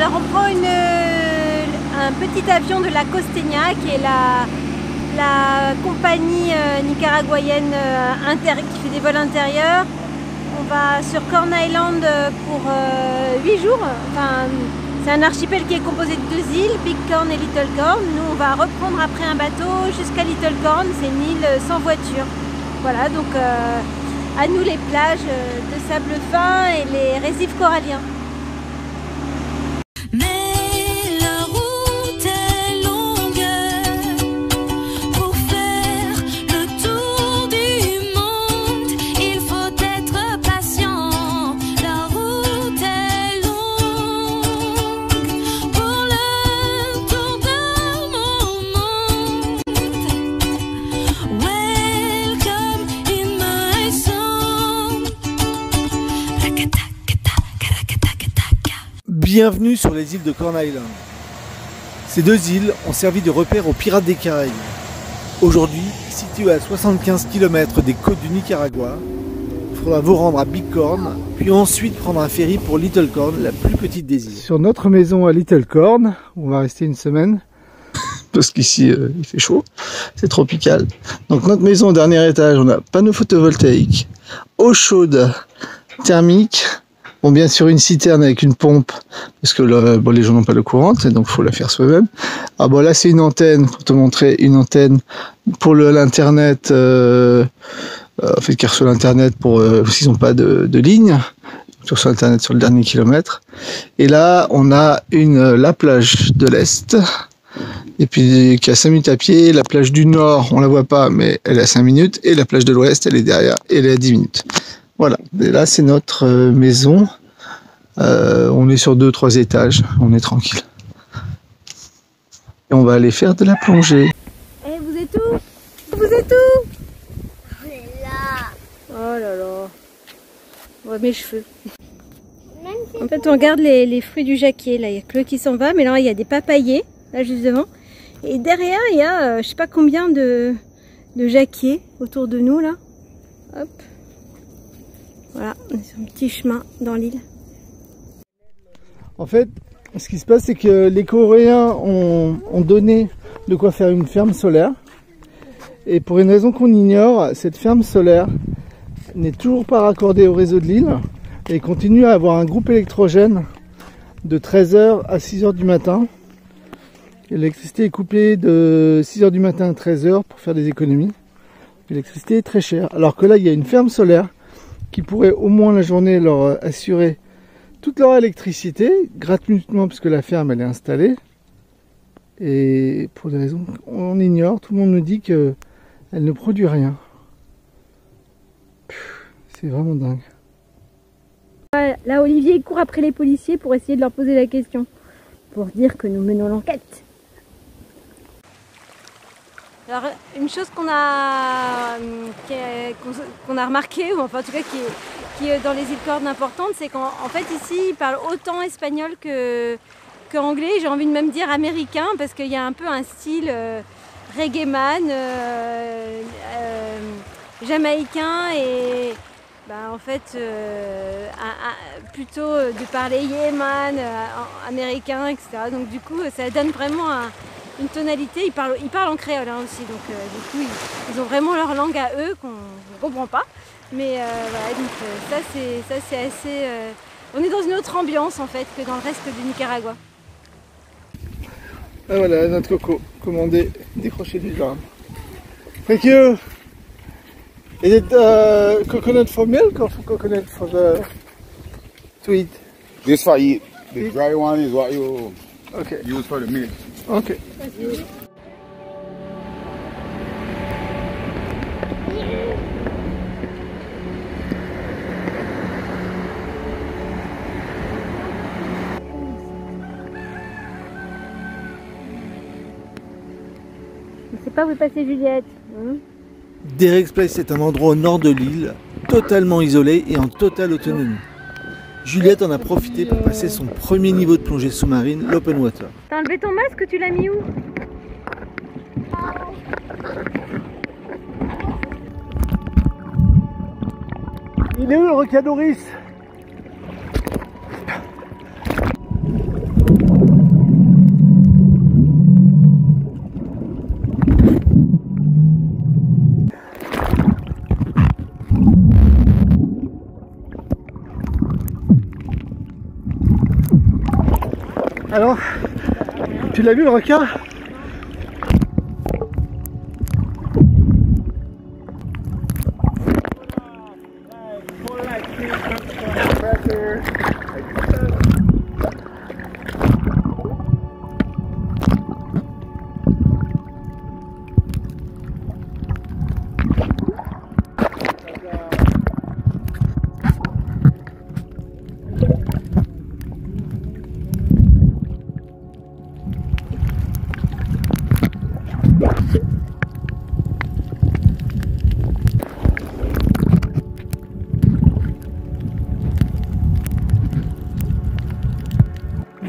Alors on prend un petit avion de la Costeña, qui est la compagnie nicaraguayenne qui fait des vols intérieurs. On va sur Corn Island pour 8 jours. Enfin, c'est un archipel qui est composé de 2 îles, Big Corn et Little Corn. Nous, on va reprendre après un bateau jusqu'à Little Corn. C'est une île sans voiture. Voilà, donc à nous les plages de sable fin et les récifs coralliens. Bienvenue sur les îles de Corn Island. Ces 2 îles ont servi de repère aux pirates des Caraïbes. Aujourd'hui, situées à 75 km des côtes du Nicaragua, il faudra vous rendre à Big Corn, puis ensuite prendre un ferry pour Little Corn, la plus petite des îles. Sur notre maison à Little Corn, on va rester une semaine. Parce qu'ici il fait chaud, c'est tropical. Donc notre maison au dernier étage, on a panneau photovoltaïque, eau chaude thermique. Bon, bien sûr, une citerne avec une pompe, parce que les gens n'ont pas l'eau courante, et donc il faut la faire soi-même. Ah bon, là, c'est une antenne, pour te montrer, une antenne pour l'internet, en fait, qui reçoit l'internet pour, s'ils n'ont pas de ligne, sur l'internet sur le dernier kilomètre. Et là, on a la plage de l'Est, et puis qui a 5 minutes à pied. La plage du Nord, on la voit pas, mais elle est à 5 minutes, et la plage de l'Ouest, elle est derrière, et elle est à 10 minutes. Voilà, et là c'est notre maison, on est sur 2-3 étages, on est tranquille. Et on va aller faire de la plongée. Eh, vous êtes où? Vous êtes où? On est là. Oh là là. Ouais, mes cheveux. En fait, on regarde les fruits du jacquier, là, il y a Chloé qui s'en va, mais là il y a des papayers, là juste devant. Et derrière, il y a je sais pas combien de jacquiers autour de nous, là. Hop. Voilà, on est sur un petit chemin dans l'île. En fait, ce qui se passe, c'est que les Coréens ont donné de quoi faire une ferme solaire. Et pour une raison qu'on ignore, cette ferme solaire n'est toujours pas raccordée au réseau de l'île et continue à avoir un groupe électrogène de 13 h à 6 h du matin. L'électricité est coupée de 6 h du matin à 13 h pour faire des économies. L'électricité est très chère. Alors que là, il y a une ferme solaire qui pourrait au moins la journée leur assurer toute leur électricité gratuitement, puisque la ferme elle est installée, et pour des raisons qu'on ignore, tout le monde nous dit qu'elle ne produit rien. C'est vraiment dingue. Là, Olivier court après les policiers pour essayer de leur poser la question, pour dire que nous menons l'enquête. Alors, une chose qu'on a remarqué, ou enfin en tout cas qui est dans les îles Cornes importante, c'est qu'en fait ici ils parlent autant espagnol que anglais, j'ai envie de même dire américain, parce qu'il y a un peu un style reggaeman, jamaïcain, et en fait plutôt de parler yeman, américain, etc. Donc du coup ça donne vraiment une tonalité. Ils parlent en créole aussi, donc du coup ils ont vraiment leur langue à eux qu'on ne comprend pas. Mais voilà, donc ça c'est assez... on est dans une autre ambiance en fait que dans le reste du Nicaragua. Ah voilà, notre coco, commandé, décroché du jardin. Thank you. Is it coconut for milk or for coconut for the sweet? This for eat. The dry one is what you Okay. use for the milk. Ok. Je ne sais pas où est passée Juliette. Derek's Place est un endroit au nord de l'île, totalement isolé et en totale autonomie. Juliette en a profité pour passer son premier niveau de plongée sous-marine, l'open water. T'as enlevé ton masque, tu l'as mis où? Il est où le requin Doris? Alors, tu l'as vu le requin?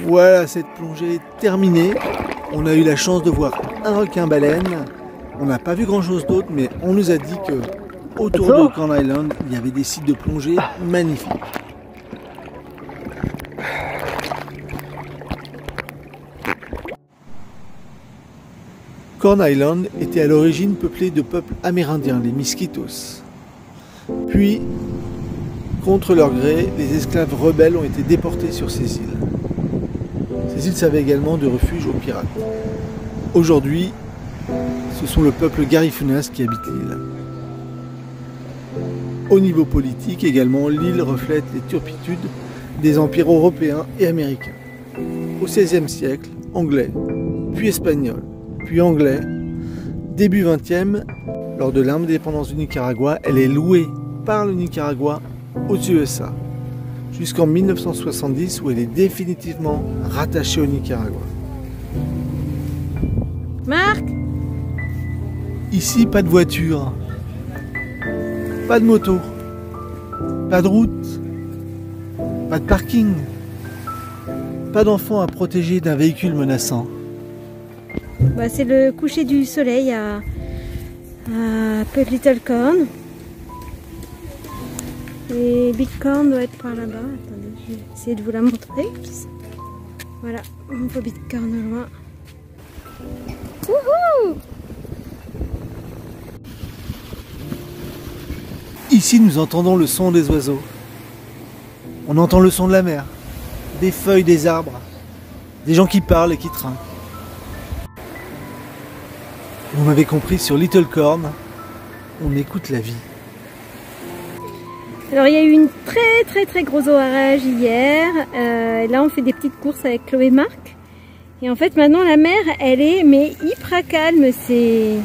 Voilà, cette plongée est terminée. On a eu la chance de voir un requin-baleine. On n'a pas vu grand-chose d'autre, mais on nous a dit que autour de Corn Island, il y avait des sites de plongée magnifiques. Corn Island était à l'origine peuplée de peuples amérindiens, les Miskitos. Puis, contre leur gré, les esclaves rebelles ont été déportés sur ces îles. Ces îles servaient également de refuge aux pirates. Aujourd'hui, ce sont le peuple Garifuna qui habite l'île. Au niveau politique également, l'île reflète les turpitudes des empires européens et américains. Au XVIe siècle, anglais, puis espagnol, puis anglais. Début XXe, lors de l'indépendance du Nicaragua, elle est louée par le Nicaragua aux USA. Jusqu'en 1970 où elle est définitivement rattachée au Nicaragua. Marc? Ici, pas de voiture, pas de moto, pas de route, pas de parking, pas d'enfants à protéger d'un véhicule menaçant. Bah, c'est le coucher du soleil à Little Corn. Et Big Corn doit être par là-bas. Attendez, je vais essayer de vous la montrer. Voilà, on voit Big Corn au loin. Wouhou! Ici, nous entendons le son des oiseaux. On entend le son de la mer, des feuilles des arbres, des gens qui parlent et qui trinquent. Vous m'avez compris, sur Little Corn, on écoute la vie. Alors il y a eu une très gros orage hier. Là on fait des petites courses avec Chloé et Marc. Et en fait maintenant la mer elle est mais hyper calme. C'est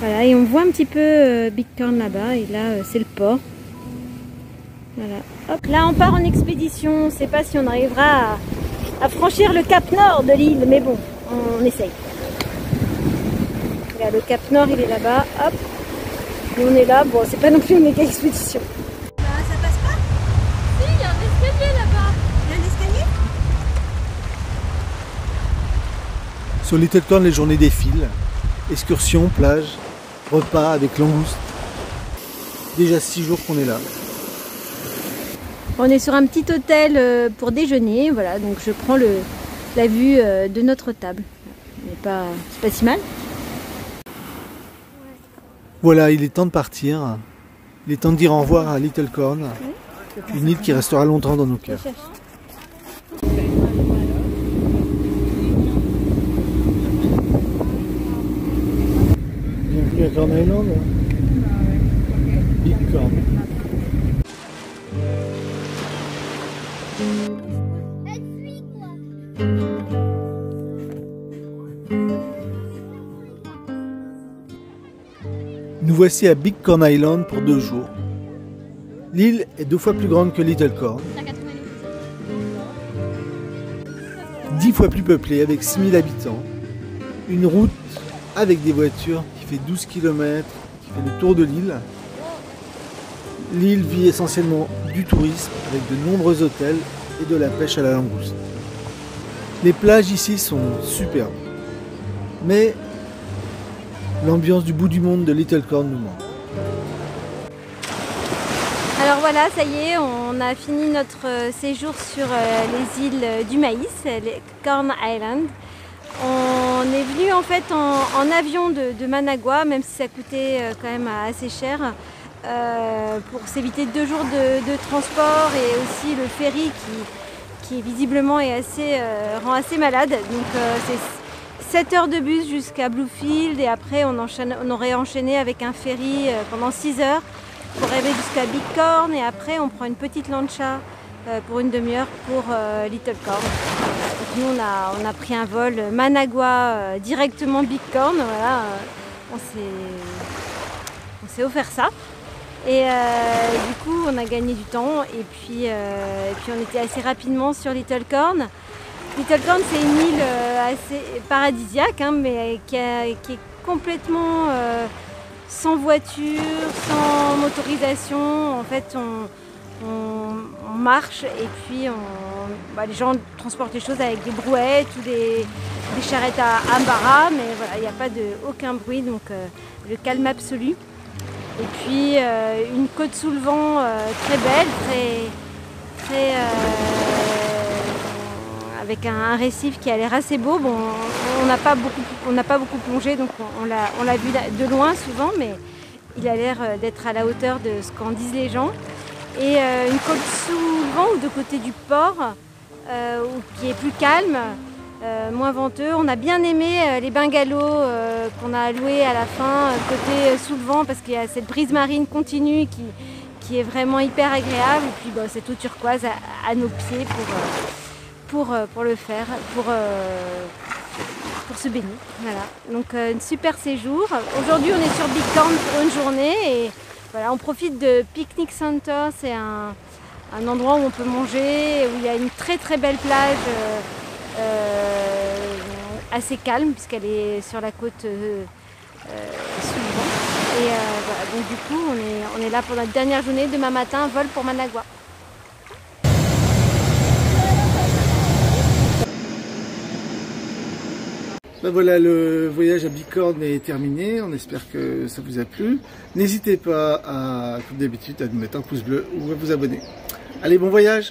voilà, et on voit un petit peu Big Corn là-bas. Et là c'est le port. Voilà. Hop. Là on part en expédition. On ne sait pas si on arrivera à franchir le cap nord de l'île. Mais bon, on essaye. Là, le cap nord il est là-bas. Hop. Et on est là. Bon, c'est pas non plus une méga expédition. Sur Little Corn, les journées défilent. Excursion, plage, repas avec langoustes. Déjà 6 jours qu'on est là. On est sur un petit hôtel pour déjeuner. Voilà, donc je prends la vue de notre table. C'est pas si mal. Voilà, il est temps de partir. Il est temps de dire au revoir à Little Corn. Une île qui restera longtemps dans nos cœurs. Bienvenue à Corn Island. Big Corn. Nous voici à Big Corn Island pour 2 jours. L'île est 2 fois plus grande que Little Corn. 10 fois plus peuplée avec 6000 habitants. Une route avec des voitures qui fait 12 km, qui fait le tour de l'île. L'île vit essentiellement du tourisme avec de nombreux hôtels et de la pêche à la langouste. Les plages ici sont superbes. Mais l'ambiance du bout du monde de Little Corn nous manque. Alors voilà, ça y est, on a fini notre séjour sur les îles du maïs, les Corn Island. On est venu en fait en avion de Managua, même si ça coûtait quand même assez cher, pour s'éviter 2 jours de transport et aussi le ferry qui visiblement est assez, rend assez malade. Donc c'est 7 heures de bus jusqu'à Bluefield et après on aurait enchaîné avec un ferry pendant 6 heures pour arriver jusqu'à Bighorn et après on prend une petite lancha pour une demi-heure pour Little Corn. Donc nous on a pris un vol Managua directement Bighorn, voilà, on s'est offert ça. Et du coup on a gagné du temps et puis on était assez rapidement sur Little Corn. Little Corn c'est une île assez paradisiaque hein, mais qui est complètement sans voiture, sans motorisation. En fait on marche et puis les gens transportent les choses avec des brouettes ou des charrettes à Ambara, mais voilà, il n'y a pas aucun bruit, donc le calme absolu. Et puis une côte sous le vent très belle, très avec un récif qui a l'air assez beau. Bon, on n'a pas beaucoup plongé, donc on l'a vu de loin souvent, mais il a l'air d'être à la hauteur de ce qu'en disent les gens. Et une côte sous le vent ou de côté du port, qui est plus calme, moins venteux. On a bien aimé les bungalows qu'on a loués à la fin, côté sous le vent, parce qu'il y a cette brise marine continue qui est vraiment hyper agréable. Et puis cette eau turquoise à nos pieds pour le faire, pour se baigner. Voilà. Donc un super séjour. Aujourd'hui on est sur Bighorn pour une journée et voilà, on profite de Picnic Center. C'est un endroit où on peut manger, où il y a une très très belle plage assez calme puisqu'elle est sur la côte sous le vent. Et voilà, donc du coup on est là pour notre dernière journée. Demain matin, vol pour Managua. Ben voilà, le voyage à Bighorn est terminé, on espère que ça vous a plu. N'hésitez pas, comme d'habitude, à nous mettre un pouce bleu ou à vous abonner. Allez, bon voyage!